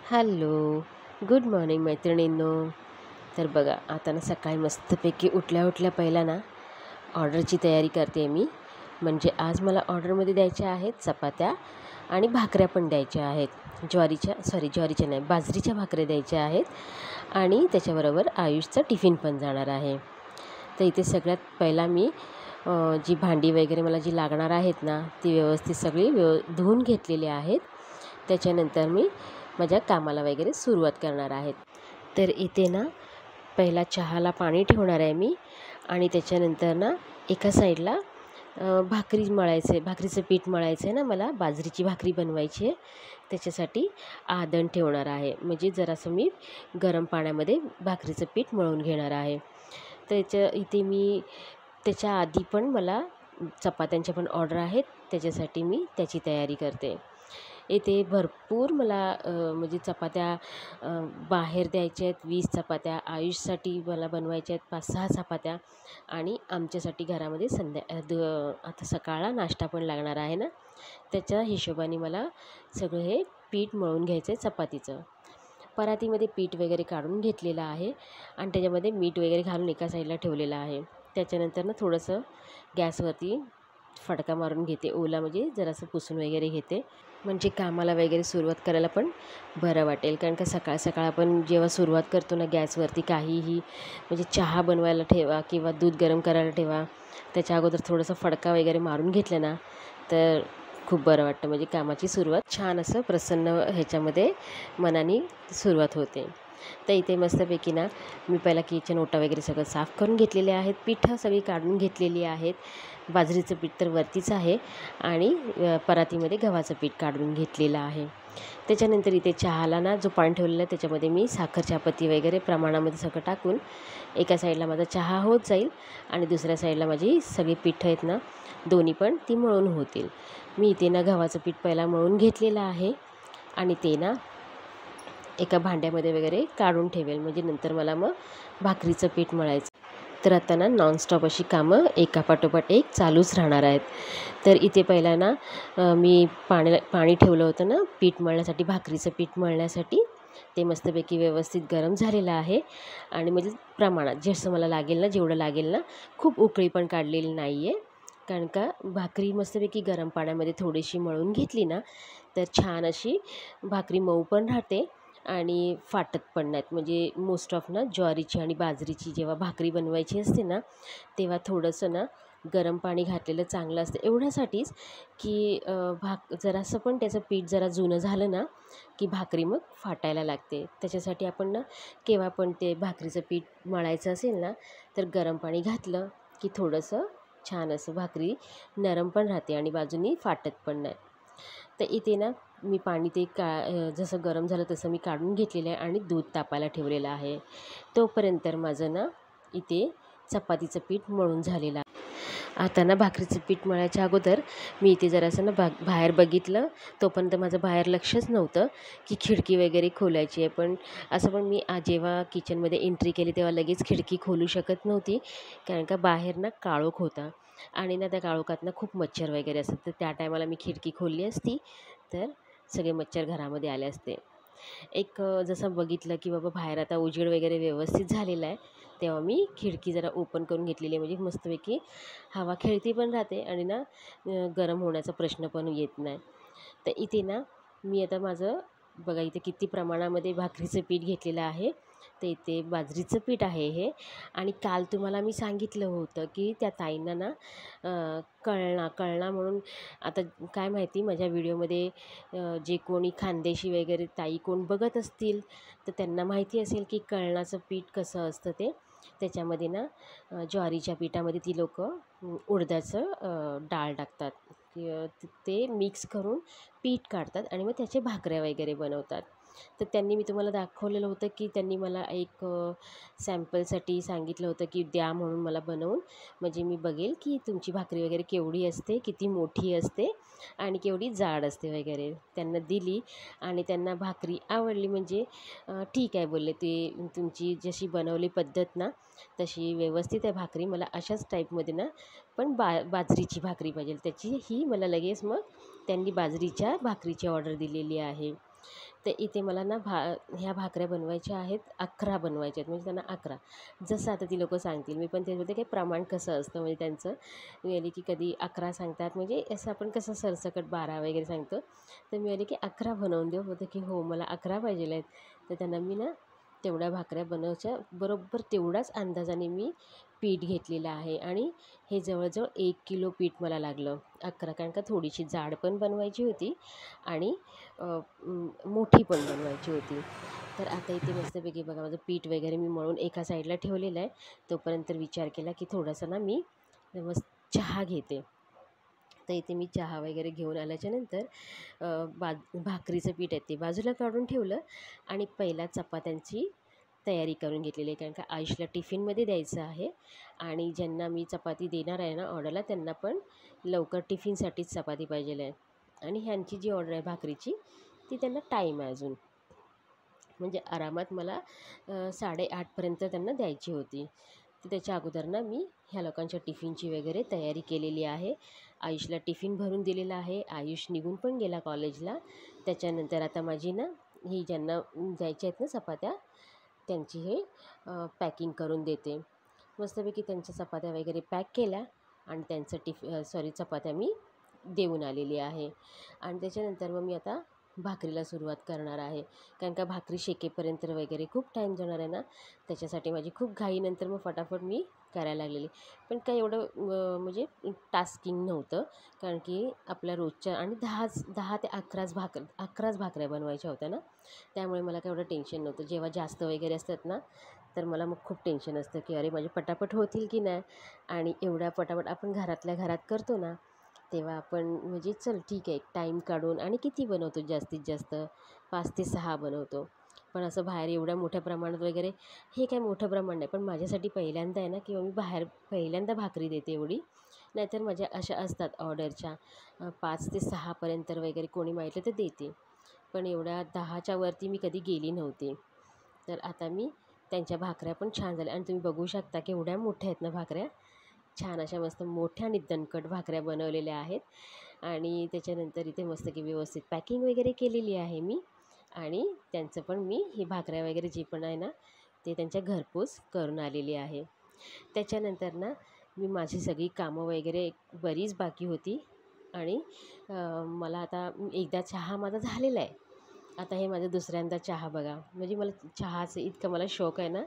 Hello, good morning मैत्रिणींनो. तर बघा आता ना सकाळी मस्तपैकी उठल्या पहिला ना ऑर्डरची तयारी करते मी. म्हणजे आज मला ऑर्डरमध्ये द्यायच्या आहेत चपात्या आणि भाकऱ्या पण द्यायच्या आहेत. ज्वारीच्या नाही, बाजरीच्या भाकऱ्या द्यायच्या आहेत आणि त्याच्याबरोबर आयुषचा टिफिन पण जाणार आहे. तर इथे सगळ्यात पहिला मी जी भांडी वगैरे मला जी लागणार आहेत ना ती व्यवस्थित सगळी धुवून घेतलेली आहेत. त्याच्यानंतर मी माझ्या कामाला वगैरे सुरुवात करणार आहेत. तर इथे ना पहिला चहाला पाणी ठेवणार आहे मी आणि त्याच्यानंतर ना एका साईडला भाकरीचं पीठ मळायचं आहे ना, मला बाजरीची भाकरी बनवायची आहे. त्याच्यासाठी आदण ठेवणार आहे. म्हणजे जरासं मी गरम पाण्यामध्ये भाकरीचं पीठ मळून घेणार आहे. इथे मी त्याच्या आधी पण मला चपात्यांच्या पण ऑर्डर आहेत, त्याच्यासाठी मी त्याची तयारी करते. इथे भरपूर मला म्हणजे चपात्या बाहेर द्यायच्या आहेत. 20 चपात्या आयुषसाठी मला बनवायच्या आहेत, 5-6 चपात्या आणि आमच्यासाठी घरामध्ये आता सकाळला नाश्ता पण लागणार आहे ना, त्याच्या हिशोबाने मला सगळं हे पीठ मळून घ्यायचं आहे चपातीचं. परातीमध्ये पीठ वगैरे काढून घेतलेलं आहे आणि त्याच्यामध्ये मीठ वगैरे घालून एका साईडला ठेवलेलं आहे. त्याच्यानंतर ना थोडंसं गॅसवरती फडका मारून घेते, ओला म्हणजे जरासं पुसून वगैरे घेते, म्हणजे कामाला वगैरे सुरुवात करायला पण बरं वाटेल. कारण का सकाळ सकाळ आपण जेव्हा सुरुवात करतो ना गॅसवरती काहीही, म्हणजे चहा बनवायला ठेवा किंवा दूध गरम करायला ठेवा, त्याच्या अगोदर थोडंसं फडका वगैरे मारून घेतलं ना तर खूप बरं वाटतं. म्हणजे कामाची सुरुवात छान असं प्रसन्न ह्याच्यामध्ये मनाने सुरुवात होते. तर इथे मस्तपैकी ना मी पहिला किचन ओटा वगैरे सगळं साफ करून घेतलेले आहेत. पिठं सगळी काढून घेतलेली आहेत. बाजरीचं पीठ तर वरतीच आहे आणि परातीमध्ये गव्हाचं पीठ काढून घेतलेलं आहे. त्याच्यानंतर इथे चहाला ना जो पाणी ठेवलेला आहे त्याच्यामध्ये मी साखर चहापत्ती वगैरे प्रमाणामध्ये सगळं टाकून एका साईडला माझा चहा होत जाईल आणि दुसऱ्या साईडला माझी सगळी पिठं आहेत ना दोन्ही पण ती मळून होतील. मी इथे ना गव्हाचं पीठ पहिला मळून घेतलेलं आहे आणि ते ना एका भांड्यामध्ये वगैरे काढून ठेवेल, म्हणजे नंतर मला मग भाकरीचं पीठ मळायचं. तर आता ना नॉनस्टॉप अशी कामं एकापाठोपाठ एक चालूच राहणार आहेत. तर इथे पहिला ना मी पाणी ठेवलं होतं ना पीठ मळण्यासाठी, भाकरीचं पीठ मळण्यासाठी, ते मस्तपैकी व्यवस्थित गरम झालेलं आहे आणि म्हणजे प्रमाणात जसं मला लागेल ना, जेवढं लागेल ना, खूप उकळी पण काढलेली नाही आहे. कारण का भाकरी मस्तपैकी गरम पाण्यामध्ये थोडीशी मळून घेतली ना तर छान अशी भाकरी मऊ पण राहते आणि फाटत पण नाहीत. म्हणजे मोस्ट ऑफ ना ज्वारीची आणि बाजरीची जेव्हा भाकरी बनवायची असते ना तेव्हा थोडंसं ना गरम पाणी घातलेलं चांगलं असतं, एवढ्यासाठीच की जरासं पण त्याचं पीठ जरा जुनं झालं ना की भाकरी मग फाटायला लागते. त्याच्यासाठी आपण ना केव्हा पण ते भाकरीचं पीठ मळायचं असेल ना तर गरम पाणी घातलं की थोडंसं छान असं भाकरी नरम पण राहते आणि बाजूनी फाटत पण नाही. तर इथे ना मी पाणी जसं गरम झालं तसं मी काढून घेतलेलं आहे आणि दूध तापायला ठेवलेलं आहे. तोपर्यंत माझं ना इथे चपातीचं पीठ मळून झालेलं आहे. आता ना भाकरीचं पीठ मळायच्या अगोदर मी इथे जरासं ना बाहेर बघितलं. तोपर्यंत माझं बाहेर लक्षच नव्हतं की खिडकी वगैरे खोलायची आहे. पण असं पण मी जेव्हा किचनमध्ये एंट्री केली तेव्हा लगेच खिडकी खोलू शकत नव्हती, कारण का बाहेर ना काळोख होता आणि ना त्या काळोखात ना खूप मच्छर वगैरे असतात. तर त्या टायमाला मी खिडकी खोलली असती तर सगळे मच्छर घरामध्ये आले असते. जसं बघितलं की बाबा बाहेर आता उजेड वगैरे व्यवस्थित झालेला आहे, तेव्हा मी खिडकी जरा ओपन करून घेतलेली आहे. म्हणजे मस्तपैकी हवा खेळती पण राहते आणि ना गरम होण्याचा प्रश्न पण येत नाही. तर इथे ना मी आता माझं बघा इथे किती प्रमाणामध्ये भाकरीचं पीठ घेतलेलं आहे. तर इथे बाजरीचं पीठ आहे हे. आणि काल तुम्हाला मी सांगितलं होतं की त्या ताईंना ना कळणा म्हणून, आता काय माहिती माझ्या व्हिडिओमध्ये जे कोणी खानदेशी वगैरे ताई कोण बघत असतील तर त्यांना माहिती असेल की कळणाचं पीठ कसं असतं ते. त्याच्यामध्ये ना ज्वारीच्या पिठामध्ये ती लोकं उडदाचं डाळ टाकतात, ते मिक्स करून पीठ काढतात आणि मग त्याचे भाकऱ्या वगैरे बनवतात. तर त्यांनी मी तुम्हाला दाखवलेलं होतं की त्यांनी मला एक सॅम्पलसाठी सांगितलं होतं की द्या म्हणून मला बनवून, म्हणजे मी बघेल की तुमची भाकरी वगैरे केवढी असते, किती मोठी असते आणि केवढी जाड असते वगैरे. त्यांना दिली आणि त्यांना भाकरी आवडली. म्हणजे ठीक आहे बोलले ते, तुमची जशी बनवली पद्धत ना तशी व्यवस्थित आहे भाकरी, मला अशाच टाईपमध्ये ना पण बाजरीची भाकरी पाहिजे. त्याची ही मला लगेच मग त्यांनी बाजरीच्या भाकरीची ऑर्डर दिलेली आहे. तर इथे मला ना ह्या भाकऱ्या बनवायच्या आहेत, 11 बनवायच्या आहेत, म्हणजे त्यांना 11 जसं आता ती लोकं सांगतील. मी पण त्याच्यामध्ये काही प्रमाण कसं असतं म्हणजे त्यांचं मी आली की कधी 11 सांगतात, म्हणजे असं आपण कसं सरसकट 12 वगैरे सांगतो. तर मी आली की 11 बनवून देऊ, होतं की हो मला 11 पाहिजे आहेत. तर त्यांना मी ना तेवढ्या भाकऱ्या बनवायच्या, बरोबर तेवढाच अंदाजाने मी पीठ घेतलेलं आहे. आणि हे जवळजवळ 1 किलो पीठ मला लागलं 11, कारण का थोडीशी जाड पण बनवायची होती आणि मोठी पण बनवायची होती. तर आता इथे मस्तपैकी बघा माझं पीठ वगैरे मी मळून एका साईडला ठेवलेलं आहे. तोपर्यंत विचार केला की थोडासा ना मी मस्त चहा घेते. तर इथे मी चहा वगैरे घेऊन आल्याच्यानंतर भाकरीचं पीठ आहे ते बाजूला काढून ठेवलं आणि पहिला चपात्यांची तयारी करून घेतलेली आहे, कारण का आयुषला टिफिनमध्ये द्यायचं आहे आणि ज्यांना मी चपाती देणार आहे ना ऑर्डरला, त्यांना पण लवकर टिफिनसाठीच चपाती पाहिजे आहे. आणि ह्यांची जी ऑर्डर आहे भाकरीची ती त्यांना टाईम आहे अजून, म्हणजे आरामात मला 8:30पर्यंत त्यांना द्यायची होती. तर त्याच्या अगोदर ना मी ह्या लोकांच्या टिफिनची वगैरे तयारी केलेली आहे. आयुषला टिफिन भरून दिलेला आहे. आयुष निघून पण गेला कॉलेजला. त्याच्यानंतर आता माझी ना ही ज्यांना द्यायच्या आहेत ना चपात्या, त्यांची हे पॅकिंग करून देते. मस्तपैकी त्यांच्या चपात्या वगैरे पॅक केल्या आणि त्यांचं चपात्या मी देऊन आलेली आहे. आणि त्याच्यानंतर मग मी आता भाकरीला सुरुवात करणार आहे, कारण का भाकरी शेकेपर्यंत वगैरे खूप टाईम जाणार आहे ना, त्याच्यासाठी माझी खूप घाईनंतर मग फटाफट मी करायला लागलेली. पण काही एवढं टास्किंग नव्हतं, कारण की आपल्या रोजच्या आणि 10 ते 11च भाकऱ्या बनवायच्या होत्या ना, त्यामुळे मला काही एवढं टेन्शन नव्हतं. जेव्हा जास्त वगैरे असतात ना, तर मला मग खूप टेन्शन असतं की अरे माझे पटापट होतील की नाही. आणि एवढ्या पटापट आपण घरातल्या घरात करतो ना, तेव्हा आपण म्हणजे चल ठीक आहे टाईम काढून, आणि किती बनवतो जास्तीत जास्त 5 ते 6 बनवतो. पण असं बाहेर एवढ्या मोठ्या प्रमाणात वगैरे हे काय मोठं प्रमाण नाही, पण माझ्यासाठी पहिल्यांदा आहे ना, किंवा मी बाहेर पहिल्यांदा भाकरी देते एवढी. नाहीतर माझ्या अशा असतात ऑर्डरच्या 5 ते 6पर्यंत वगैरे कोणी मागितलं तर देते. पण एवढ्या 10च्या वरती मी कधी गेली नव्हती. तर आता मी त्यांच्या भाकऱ्या पण छान झाल्या आणि तुम्ही बघू शकता केवढ्या मोठ्या आहेत ना भाकऱ्या. छान अशा मस्त मोठ्या आणि दणकट भाकऱ्या बनवलेल्या आहेत. आणि त्याच्यानंतर इथे मस्त की व्यवस्थित पॅकिंग वगैरे केलेली आहे मी. आणि त्यांचं पण मी ही भाकऱ्या वगैरे जे पण आहे ना, ते त्यांच्या घरपोच करून आलेली आहे. त्याच्यानंतर ना मी माझी सगळी कामं वगैरे बरीच बाकी होती. आणि मला आता एकदा चहा माझा झालेला आहे. आता हे माझं दुसऱ्यांदा चहा बघा, म्हणजे मला चहाचं इतकं मला शौक आहे ना,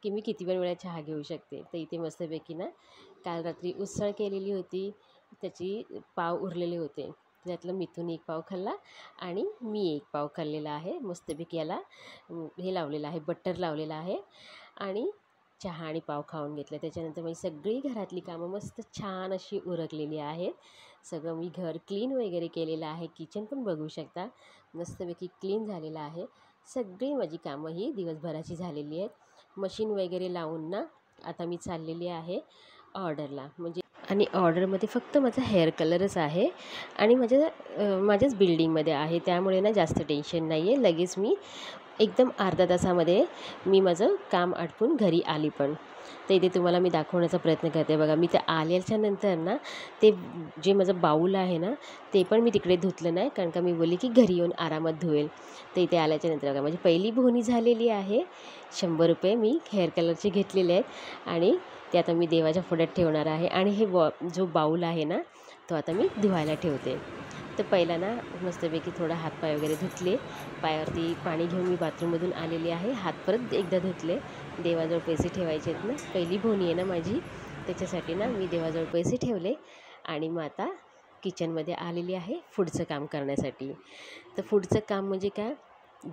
की मी किती पण वेळा चहा घेऊ शकते. तर इथे मस्तपैकी ना काल रात्री उसळ केलेली होती, त्याची पाव उरलेले होते. त्यातलं मिथून 1 पाव खाल्ला आणि मी 1 पाव खाल्लेला आहे. मस्तपैकी याला हे लावलेलं आहे, बटर लावलेलं आहे आणि चहा आणि पाव खाऊन घेतलं. त्याच्यानंतर माझी सगळी घरातली कामं मस्त छान अशी उरकलेली आहेत. सगळं मी घर क्लीन वगैरे केलेलं आहे. किचन पण बघू शकता मस्तपैकी क्लीन झालेलं आहे. सगळी माझी कामं ही दिवसभराची झालेली आहेत. मशीन वगैरे लावून ना आता मी चाललेली आहे ऑर्डरला. म्हणजे आणि ऑर्डरमध्ये फक्त माझा हेअर कलरच आहे आणि माझ्याच बिल्डिंगमध्ये आहे, त्यामुळे ना जास्त टेन्शन नाही आहे. लगेच मी एकदम अर्ध्या तासामध्ये मी माझं काम आटपून घरी आली पण. तर इथे तुम्हाला मी दाखवण्याचा प्रयत्न करते बघा. मी ते आल्याच्या नंतर ना ते जे माझं बाऊल आहे ना, ते पण मी तिकडे धुतलं नाही, कारण का मी बोलली की घरी येऊन आरामात धुवेल. तर इथे आल्याच्या नंतर बघा माझी पहिली बोहनी झालेली आहे. ₹100 मी हेअर कलरचे घेतलेले आहेत आणि ते आता मी देवाच्या पुढ्यात ठेवणार आहे. आणि हे जो बाऊल आहे ना, तो आता मी धुवायला ठेवते. तर पहिला ना मस्तपैकी थोडा हातपाय वगैरे धुतले. पायावरती पाणी घेऊन मी बाथरूममधून आलेली आहे. हात परत एकदा धुतले. देवाजवळ पैसे ठेवायचे आहेत ना, पहिली बोहनी आहे ना माझी, त्याच्यासाठी ना मी देवाजवळ पैसे ठेवले आणि मग आता किचनमध्ये आलेली आहे पुढचं काम करण्यासाठी. तर पुढचं काम म्हणजे काय,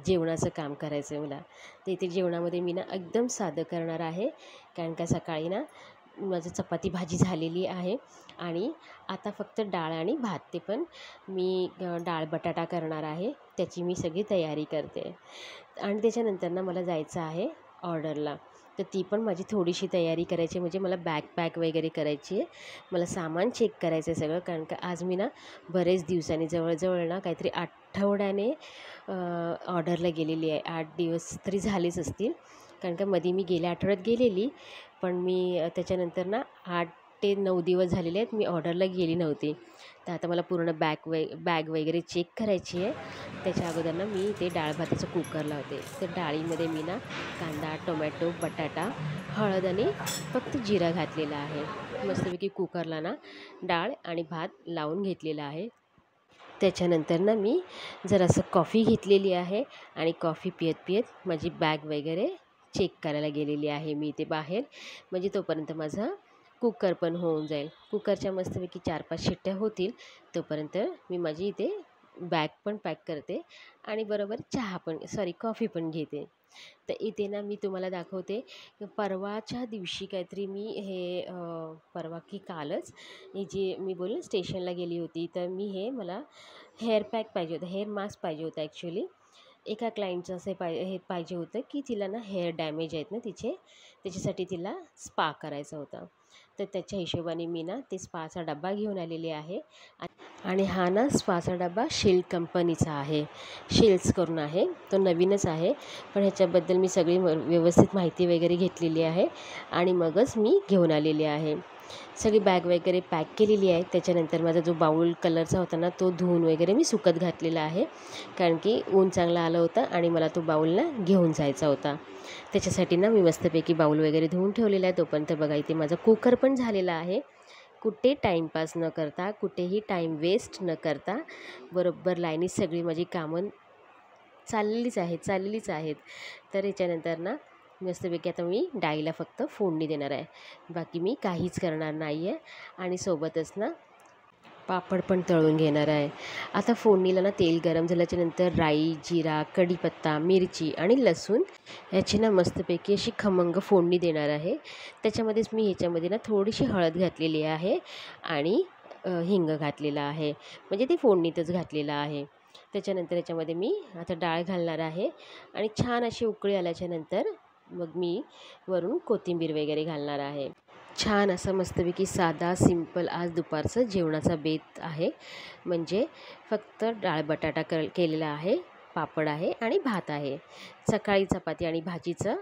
जेवणाचं काम करायचं आहे मला. तर इथे जेवणामध्ये मी ना एकदम साधं करणार आहे, कारण का सकाळी ना माझं चपाती भाजी झालेली आहे आणि आता फक्त डाळ आणि भात, ते पण मी डाळ बटाटा करणार आहे. त्याची मी सगळी तयारी करते. आणि त्याच्यानंतर ना मला जायचं आहे ऑर्डरला. तर ती पण माझी थोडीशी तयारी करायची, म्हणजे मला बॅग पॅक वगैरे करायची आहे. मला सामान चेक करायचं आहे सगळं, कारण का आज मी ना बरेच दिवसांनी जवळजवळ ना काहीतरी आठवड्याने ऑर्डरला गेलेली आहे. 8 दिवस तरी झालेच असतील, कारण का मध्ये मी गेल्या आठवड्यात गेलेली, पण मी त्याच्यानंतर ना ते 9 दिवस झालेले आहेत मी ऑर्डरला गेली नव्हती. तर आता मला पूर्ण बॅग वगैरे चेक करायची आहे. त्याच्या अगोदर ना मी ते डाळ भाताचं कुकर लावते. तर डाळीमध्ये मी ना कांदा, टोमॅटो, बटाटा, हळद आणि फक्त जिरा घातलेला आहे. मस्तपैकी कुकरला ना डाळ आणि भात लावून घेतलेला आहे. त्याच्यानंतर ना मी जरासं कॉफी घेतलेली आहे आणि कॉफी पीत माझी बॅग वगैरे चेक करायला गेलेली आहे मी इथे बाहेर. म्हणजे तोपर्यंत माझा कुकर पण होऊन जाईल. कुकरच्या मस्तपैकी 4-5 शिट्ट्या होतील तोपर्यंत मी माझी इथे बॅग पण पॅक करते आणि बरोबर कॉफी पण घेते. तर इथे ना मी तुम्हाला दाखवते परवाच्या दिवशी काहीतरी मी हे परवा की कालच ही जी मी बोलले स्टेशनला गेली होती. तर मी मला हेअर पॅक पाहिजे होतं, हेअर मास्क पाहिजे होतं ॲक्च्युली. एका क्लायंटचं असं हे पाहिजे होतं की तिला ना हेअर डॅमेज आहेत ना तिचे, त्याच्यासाठी तिला स्पा करायचा होता. तर त्याच्या हिशोबाने मी ना ते स्पाचा डब्बा घेऊन आलेली आहे. आणि हा ना स्पाचा डबा शिल्ड कंपनीचा आहे, शिल्ड्स करून आहे. तो नवीनच आहे, पण ह्याच्याबद्दल मी सगळी व्यवस्थित माहिती वगैरे घेतलेली आहे आणि मगच मी घेऊन आलेली आहे. सगळी बॅग वगैरे पॅक केलेली आहे. त्याच्यानंतर माझा जो बाऊल कलरचा होता ना तो धुवून वगैरे मी सुकत घातलेला आहे, कारण की ऊन चांगलं आलं होतं आणि मला तो बाऊल ना घेऊन जायचा होता. त्याच्यासाठी ना मी मस्तपैकी बाऊल वगैरे धुवून ठेवलेला आहे. तोपर्यंत बघा इथे माझा कुकर पण झालेला आहे. कुठे टाईमपास न करता, कुठेही टाईम वेस्ट न करता बरोबर लाईनीत सगळी माझी कामं चाललेलीच आहेत. तर याच्यानंतर ना मस्तपैकी आता मी डाळीला फक्त फोडणी देणार आहे, बाकी मी काहीच करणार नाही आहे. आणि सोबतच ना पापड पण तळून घेणार आहे. आता फोडणीला ना तेल गरम झाल्याच्यानंतर राई, जिरा, कढीपत्ता, मिरची आणि लसूण याची ना मस्तपैकी अशी खमंग फोडणी देणार आहे. त्याच्यामध्येच मी ह्याच्यामध्ये ना थोडीशी हळद घातलेली आहे आणि हिंग घातलेला आहे, म्हणजे ती फोडणीतच घातलेलं आहे. त्याच्यानंतर याच्यामध्ये मी आता डाळ घालणार आहे आणि छान अशी उकळी आल्याच्यानंतर मग मी वरून कोथिंबीर वगैरे घालणार आहे. छान असं मस्तपैकी साधा सिंपल आज दुपारचं जेवणाचा बेत आहे. म्हणजे फक्त डाळ बटाटा केलेला आहे, पापड आहे आणि भात आहे. सकाळी चपाती आणि भाजीचा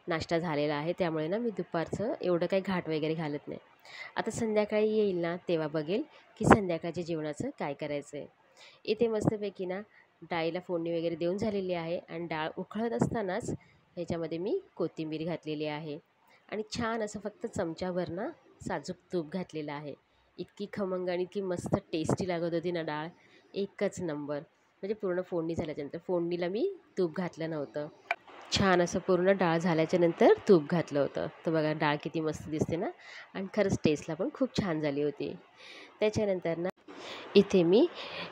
नाश्ता झालेला आहे, त्यामुळे ना मी दुपारचं एवढं काही घाट वगैरे घालत नाही. आता संध्याकाळी येईल ना तेव्हा बघेल की संध्याकाळच्या जेवणाचं काय करायचं आहे. इथे मस्तपैकी ना डाळीला फोडणी वगैरे देऊन झालेली आहे आणि डाळ उकळत असतानाच ह्याच्यामध्ये मी कोथिंबीर घातलेली आहे आणि छान असं फक्त चमच्याभर ना साजूक तूप घातलेलं आहे. इतकी खमंग आणि इतकी मस्त टेस्टी लागत होती ना डाळ, एकच नंबर. म्हणजे पूर्ण फोडणी झाल्याच्यानंतर, फोडणीला मी तूप घातलं नव्हतं, छान असं पूर्ण डाळ झाल्याच्यानंतर तूप घातलं होतं. तर बघा डाळ किती मस्त दिसते ना, आणि खरंच टेस्टला पण खूप छान झाली होती. त्याच्यानंतर ना इथे मी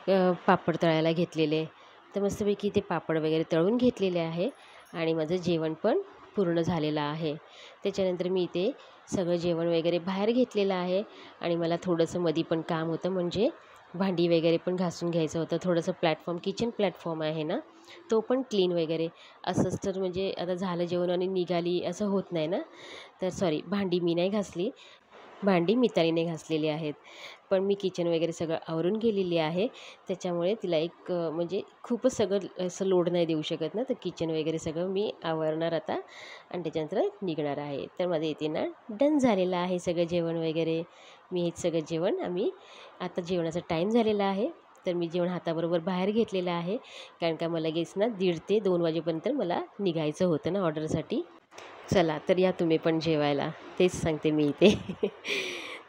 पापड तळायला घेतलेले. तर मस्तपैकी इथे पापड वगैरे तळून घेतलेले आहे आणि माझं जेवण पण पूर्ण झालेलं आहे. त्याच्यानंतर मी इथे सगळं जेवण वगैरे बाहेर घेतलेलं आहे आणि मला थोडंसं मधी पण काम होतं, म्हणजे भांडी वगैरे पण घासून घ्यायचं होतं. थोडंसं किचन प्लॅटफॉर्म आहे ना तो पण क्लीन वगैरे. असंच तर म्हणजे आता झालं जेवण आणि निघाली असं होत नाही ना. तर भांडी मी नाही घासली, भांडी मितालीने घासलेली आहेत. पण मी किचन वगैरे सगळं आवरून गेलेली आहे, त्याच्यामुळे तिला एक म्हणजे खूपच सगळं असं लोड नाही देऊ शकत ना. तर किचन वगैरे सगळं मी आवरणार आता आणि त्याच्यानंतर निघणार आहे. तर माझं इथे ना डन झालेलं आहे सगळं जेवण वगैरे. मी हेच सगळं जेवण आता जेवणाचा टाईम झालेला आहे, तर मी जेवण हाताबरोबर बाहेर घेतलेलं आहे, कारण का मला लगेच ना 1:30 ते 2 वाजेपर्यंत मला निघायचं होतं ना ऑर्डरसाठी. चला तर या तुम्ही पण जेवायला, तेच सांगते मी इथे.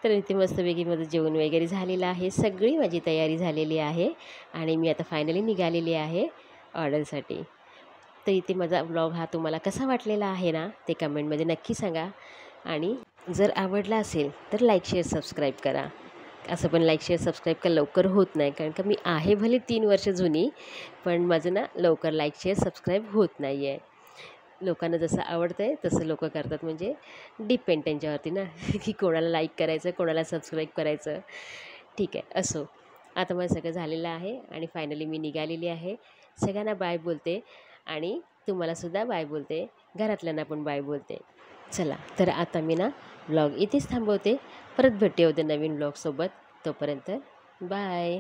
तर इथे मस्तपैकी माझं जेवण वगैरे झालेलं आहे, सगळी माझी तयारी झालेली आहे आणि मी आता फायनली निघालेली आहे ऑर्डरसाठी. तर इथे माझा व्लॉग हा तुम्हाला कसा वाटलेला आहे ना ते कमेंटमध्ये नक्की सांगा. आणि जर आवडला असेल तर लाईक, शेअर, सबस्क्राईब करा. असं पण लाईक, शेअर, सबस्क्राईब का लवकर होत नाही, कारण का मी आहे भले 3 वर्ष जुनी, पण माझं ना लवकर लाईक, शेअर, सबस्क्राईब होत नाही आहे. लोकांना जसं आवडतं आहे तसं लोकं करतात, म्हणजे डिपेंड त्यांच्यावरती ना की कोणाला लाईक करायचं, कोणाला सबस्क्राईब करायचं. ठीक आहे, असो. आता माझं सगळं झालेलं आहे आणि फायनली मी निघालेली आहे. सगळ्यांना बाय बोलते आणि तुम्हालासुद्धा बाय बोलते, घरातल्यांना पण बाय बोलते. चला तर आता मी ना व्लॉग इथेच थांबवते. परत भेटूया उद्या नवीन व्लॉगसोबत. तोपर्यंत बाय.